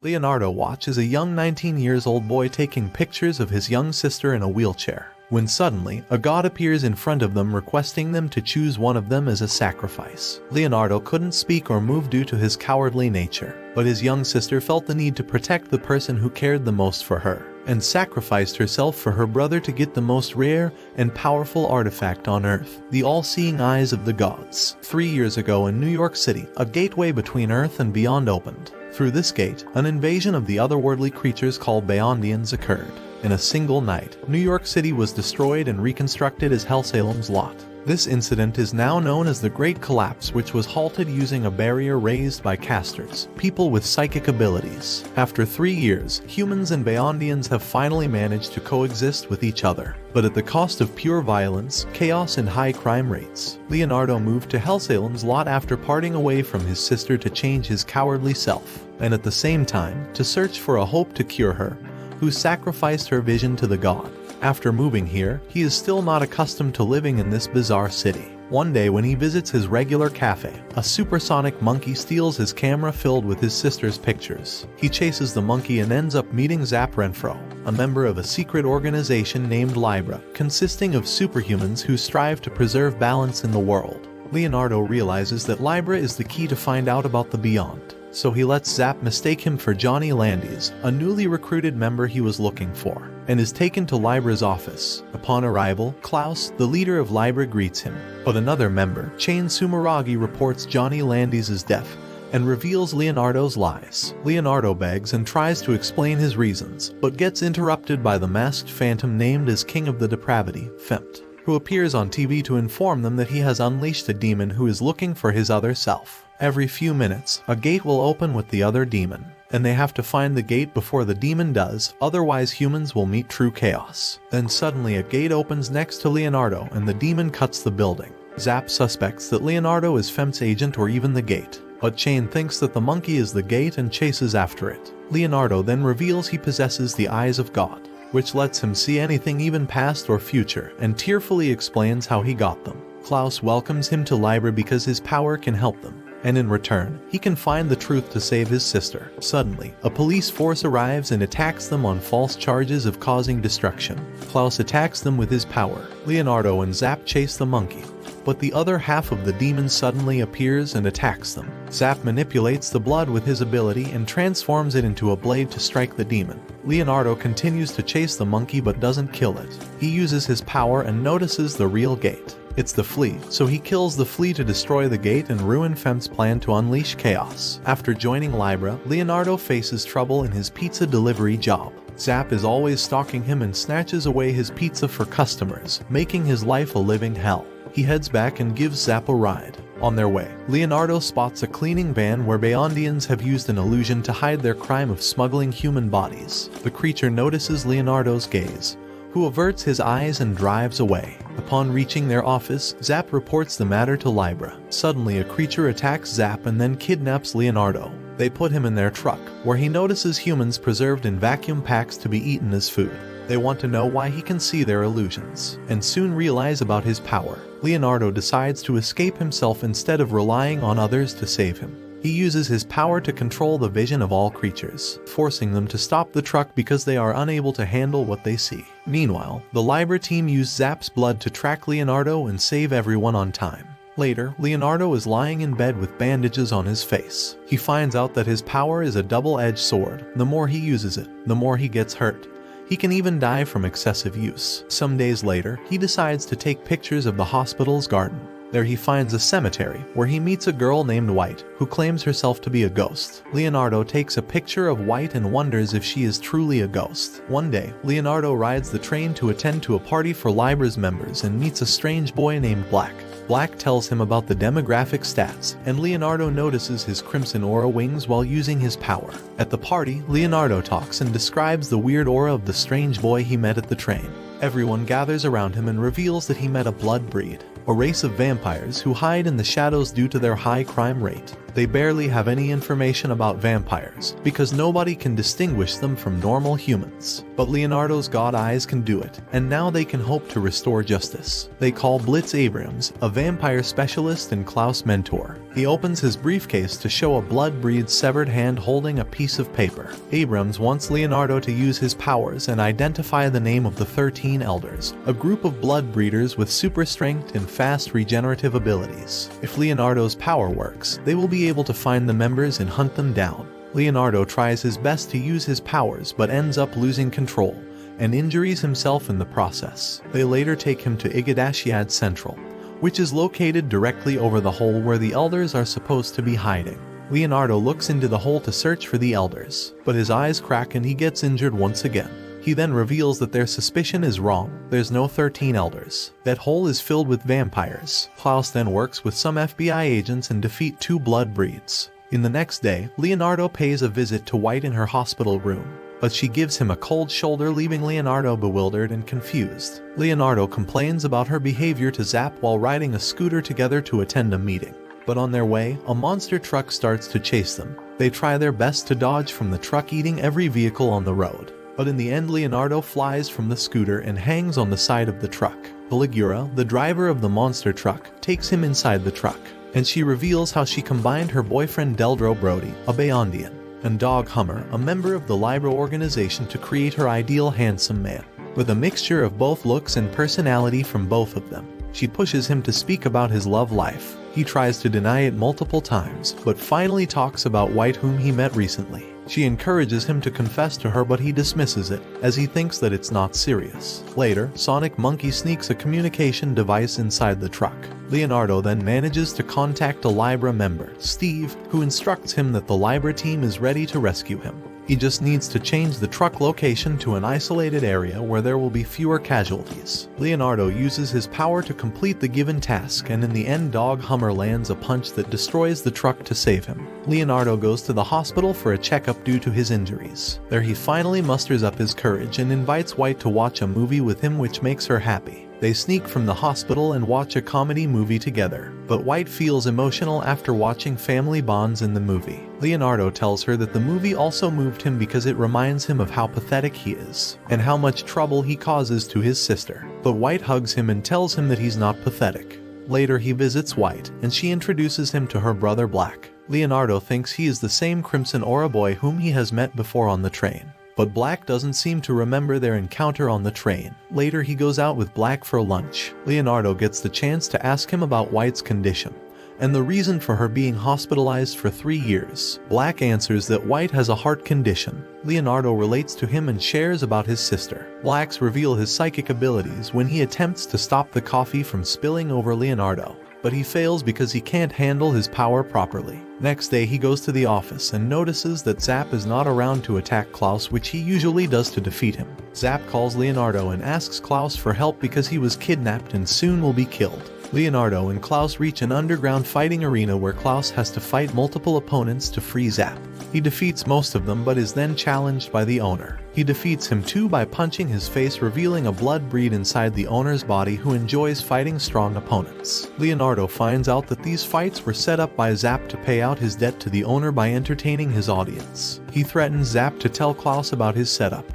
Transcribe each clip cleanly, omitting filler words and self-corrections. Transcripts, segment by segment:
Leonardo watches a young 19-year-old boy taking pictures of his young sister in a wheelchair, when suddenly, a god appears in front of them requesting them to choose one of them as a sacrifice. Leonardo couldn't speak or move due to his cowardly nature, but his young sister felt the need to protect the person who cared the most for her, and sacrificed herself for her brother to get the most rare and powerful artifact on Earth, the all-seeing eyes of the gods. 3 years ago in New York City, a gateway between Earth and beyond opened. Through this gate, an invasion of the otherworldly creatures called Beyondians occurred. In a single night, New York City was destroyed and reconstructed as Hellsalem's lot. This incident is now known as the Great Collapse, which was halted using a barrier raised by casters, people with psychic abilities. After 3 years, humans and Beyondians have finally managed to coexist with each other, but at the cost of pure violence, chaos, and high crime rates. Leonardo moved to Hellsalem's lot after parting away from his sister to change his cowardly self, and at the same time, to search for a hope to cure her, who sacrificed her vision to the god. After moving here, he is still not accustomed to living in this bizarre city. One day when he visits his regular cafe, a supersonic monkey steals his camera filled with his sister's pictures. He chases the monkey and ends up meeting Zap Renfro, a member of a secret organization named Libra, consisting of superhumans who strive to preserve balance in the world. Leonardo realizes that Libra is the key to find out about the beyond, so he lets Zap mistake him for Johnny Landis, a newly recruited member he was looking for, and is taken to Libra's office. Upon arrival, Klaus, the leader of Libra, greets him, but another member, Chain Sumeragi, reports Johnny Landis' death and reveals Leonardo's lies. Leonardo begs and tries to explain his reasons, but gets interrupted by the masked phantom named as King of the Depravity, Fempt, who appears on TV to inform them that he has unleashed a demon who is looking for his other self. Every few minutes, a gate will open with the other demon, and they have to find the gate before the demon does, otherwise humans will meet true chaos. Then suddenly a gate opens next to Leonardo and the demon cuts the building. Zap suspects that Leonardo is Fempt's agent or even the gate, but Chain thinks that the monkey is the gate and chases after it. Leonardo then reveals he possesses the eyes of God, which lets him see anything even past or future, and tearfully explains how he got them. Klaus welcomes him to Libra because his power can help them, and in return, he can find the truth to save his sister. Suddenly, a police force arrives and attacks them on false charges of causing destruction. Klaus attacks them with his power. Leonardo and Zap chase the monkey, but the other half of the demon suddenly appears and attacks them. Zap manipulates the blood with his ability and transforms it into a blade to strike the demon. Leonardo continues to chase the monkey but doesn't kill it. He uses his power and notices the real gate. It's the flea, so he kills the flea to destroy the gate and ruin Fempt's plan to unleash chaos. After joining Libra, Leonardo faces trouble in his pizza delivery job. Zap is always stalking him and snatches away his pizza for customers, making his life a living hell. He heads back and gives Zap a ride. On their way, Leonardo spots a cleaning van where Beyondians have used an illusion to hide their crime of smuggling human bodies. The creature notices Leonardo's gaze, who averts his eyes and drives away. Upon reaching their office, Zap reports the matter to Libra. Suddenly a creature attacks Zap and then kidnaps Leonardo. They put him in their truck, where he notices humans preserved in vacuum packs to be eaten as food. They want to know why he can see their illusions, and soon realize about his power. Leonardo decides to escape himself instead of relying on others to save him. He uses his power to control the vision of all creatures, forcing them to stop the truck because they are unable to handle what they see. Meanwhile, the Libra team use Zap's blood to track Leonardo and save everyone on time. Later, Leonardo is lying in bed with bandages on his face. He finds out that his power is a double-edged sword. The more he uses it, the more he gets hurt. He can even die from excessive use. Some days later, he decides to take pictures of the hospital's garden. There he finds a cemetery, where he meets a girl named White, who claims herself to be a ghost. Leonardo takes a picture of White and wonders if she is truly a ghost. One day, Leonardo rides the train to attend to a party for Libra's members and meets a strange boy named Black. Black tells him about the demographic stats, and Leonardo notices his crimson aura wings while using his power. At the party, Leonardo talks and describes the weird aura of the strange boy he met at the train. Everyone gathers around him and reveals that he met a blood breed, a race of vampires who hide in the shadows due to their high crime rate. They barely have any information about vampires, because nobody can distinguish them from normal humans. But Leonardo's god eyes can do it, and now they can hope to restore justice. They call Blitz Abrams, a vampire specialist and Klaus' mentor. He opens his briefcase to show a blood-breed's severed hand holding a piece of paper. Abrams wants Leonardo to use his powers and identify the name of the 13 Elders, a group of blood breeders with super strength and fast regenerative abilities. If Leonardo's power works, they will be able to find the members and hunt them down. Leonardo tries his best to use his powers but ends up losing control and injures himself in the process. They later take him to Igadashiad Central, which is located directly over the hole where the Elders are supposed to be hiding. Leonardo looks into the hole to search for the Elders, but his eyes crack and he gets injured once again. He then reveals that their suspicion is wrong. There's no 13 Elders. That hole is filled with vampires. Klaus then works with some FBI agents and defeat 2 blood breeds. In the next day, Leonardo pays a visit to White in her hospital room, but she gives him a cold shoulder, leaving Leonardo bewildered and confused. Leonardo complains about her behavior to Zap while riding a scooter together to attend a meeting. But on their way, a monster truck starts to chase them. They try their best to dodge from the truck, eating every vehicle on the road. But in the end, Leonardo flies from the scooter and hangs on the side of the truck. Caligura, the driver of the monster truck, takes him inside the truck, and she reveals how she combined her boyfriend Deldro Brody, a Beyondian, and Dog Hummer, a member of the Libra organization, to create her ideal handsome man. With a mixture of both looks and personality from both of them, she pushes him to speak about his love life. He tries to deny it multiple times, but finally talks about White, whom he met recently. She encourages him to confess to her, but he dismisses it, as he thinks that it's not serious. Later, Sonic Monkey sneaks a communication device inside the truck. Leonardo then manages to contact a Libra member, Steve, who instructs him that the Libra team is ready to rescue him. He just needs to change the truck location to an isolated area where there will be fewer casualties. Leonardo uses his power to complete the given task, and in the end, Dog Hummer lands a punch that destroys the truck to save him. Leonardo goes to the hospital for a checkup due to his injuries. There he finally musters up his courage and invites White to watch a movie with him, which makes her happy. They sneak from the hospital and watch a comedy movie together, but White feels emotional after watching family bonds in the movie. Leonardo tells her that the movie also moved him because it reminds him of how pathetic he is, and how much trouble he causes to his sister. But White hugs him and tells him that he's not pathetic. Later he visits White, and she introduces him to her brother Black. Leonardo thinks he is the same Crimson Aura boy whom he has met before on the train, but Black doesn't seem to remember their encounter on the train. Later he goes out with Black for lunch. Leonardo gets the chance to ask him about White's condition and the reason for her being hospitalized for 3 years. Black answers that White has a heart condition. Leonardo relates to him and shares about his sister. Black's reveal his psychic abilities when he attempts to stop the coffee from spilling over Leonardo, but he fails because he can't handle his power properly. Next day he goes to the office and notices that Zap is not around to attack Klaus, which he usually does to defeat him. Zap calls Leonardo and asks Klaus for help because he was kidnapped and soon will be killed. Leonardo and Klaus reach an underground fighting arena where Klaus has to fight multiple opponents to free Zap. He defeats most of them but is then challenged by the owner. He defeats him too by punching his face, revealing a blood breed inside the owner's body who enjoys fighting strong opponents. Leonardo finds out that these fights were set up by Zap to pay out his debt to the owner by entertaining his audience. He threatens Zap to tell Klaus about his setup,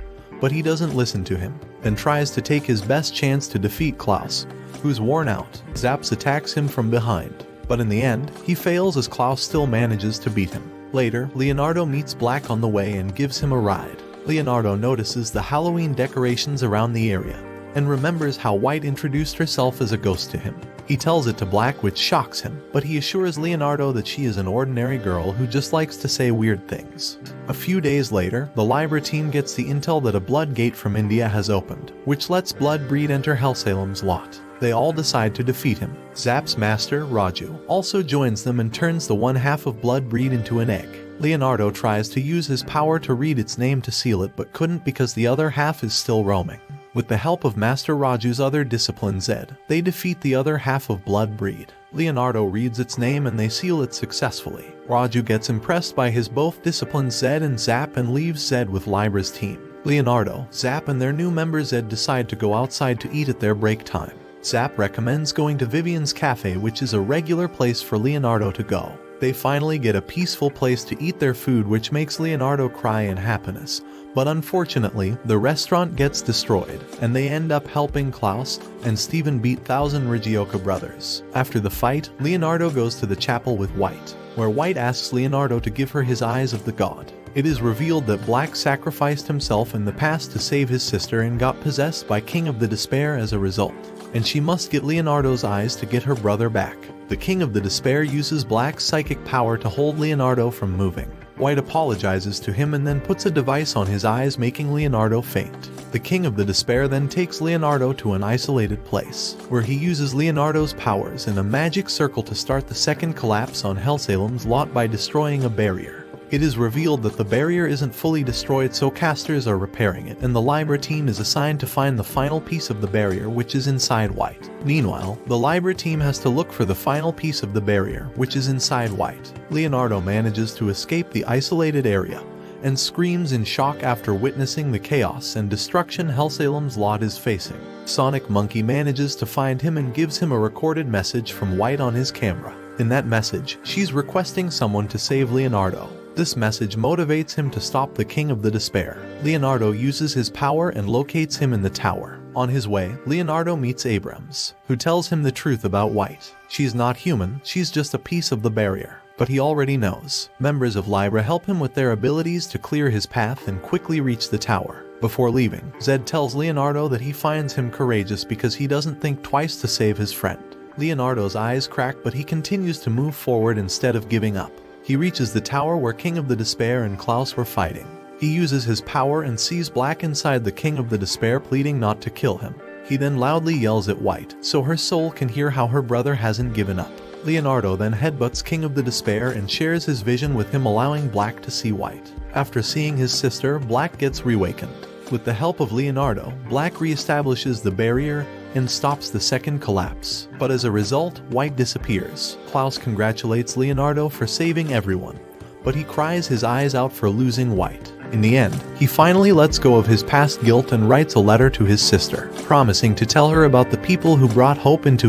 but he doesn't listen to him, and tries to take his best chance to defeat Klaus, who's worn out. Zaps attacks him from behind, but in the end, he fails as Klaus still manages to beat him. Later, Leonardo meets Black on the way and gives him a ride. Leonardo notices the Halloween decorations around the area, and remembers how White introduced herself as a ghost to him. He tells it to Black, which shocks him, but he assures Leonardo that she is an ordinary girl who just likes to say weird things. A few days later, the Libra team gets the intel that a blood gate from India has opened, which lets blood breed enter Hellsalem's lot. They all decide to defeat him. Zap's master, Raju, also joins them and turns the one half of blood breed into an egg. Leonardo tries to use his power to read its name to seal it, but couldn't because the other half is still roaming. With the help of Master Raju's other discipline Zed, they defeat the other half of blood breed. Leonardo reads its name and they seal it successfully. Raju gets impressed by his both disciplines Zed and Zap and leaves Zed with Libra's team. Leonardo, Zap and their new member Zed decide to go outside to eat at their break time. Zap recommends going to Vivian's Cafe, which is a regular place for Leonardo to go. They finally get a peaceful place to eat their food, which makes Leonardo cry in happiness. But unfortunately, the restaurant gets destroyed, and they end up helping Klaus and Steven beat 1000 Rigioka brothers. After the fight, Leonardo goes to the chapel with White, where White asks Leonardo to give her his eyes of the god. It is revealed that Black sacrificed himself in the past to save his sister and got possessed by King of the Despair as a result, and she must get Leonardo's eyes to get her brother back. The King of the Despair uses Black's psychic power to hold Leonardo from moving. White apologizes to him and then puts a device on his eyes, making Leonardo faint. The King of the Despair then takes Leonardo to an isolated place, where he uses Leonardo's powers in a magic circle to start the second collapse on Hellsalem's lot by destroying a barrier. It is revealed that the barrier isn't fully destroyed, so casters are repairing it, and the Libra team is assigned to find the final piece of the barrier, which is inside White. Meanwhile, the Libra team has to look for the final piece of the barrier, which is inside White. Leonardo manages to escape the isolated area, and screams in shock after witnessing the chaos and destruction Hellsalem's lot is facing. Sonic Monkey manages to find him and gives him a recorded message from White on his camera. In that message, she's requesting someone to save Leonardo. This message motivates him to stop the King of the Despair. Leonardo uses his power and locates him in the tower. On his way, Leonardo meets Abrams, who tells him the truth about White. She's not human, she's just a piece of the barrier. But he already knows. Members of Libra help him with their abilities to clear his path and quickly reach the tower. Before leaving, Zed tells Leonardo that he finds him courageous because he doesn't think twice to save his friend. Leonardo's eyes crack, but he continues to move forward instead of giving up. He reaches the tower where King of the Despair and Klaus were fighting. He uses his power and sees Black inside the King of the Despair, pleading not to kill him. He then loudly yells at White, so her soul can hear how her brother hasn't given up. Leonardo then headbutts King of the Despair and shares his vision with him, allowing Black to see White. After seeing his sister, Black gets reawakened. With the help of Leonardo, Black reestablishes the barrier and stops the second collapse. But as a result, White disappears. Klaus congratulates Leonardo for saving everyone, but he cries his eyes out for losing White. In the end, he finally lets go of his past guilt and writes a letter to his sister, promising to tell her about the people who brought hope into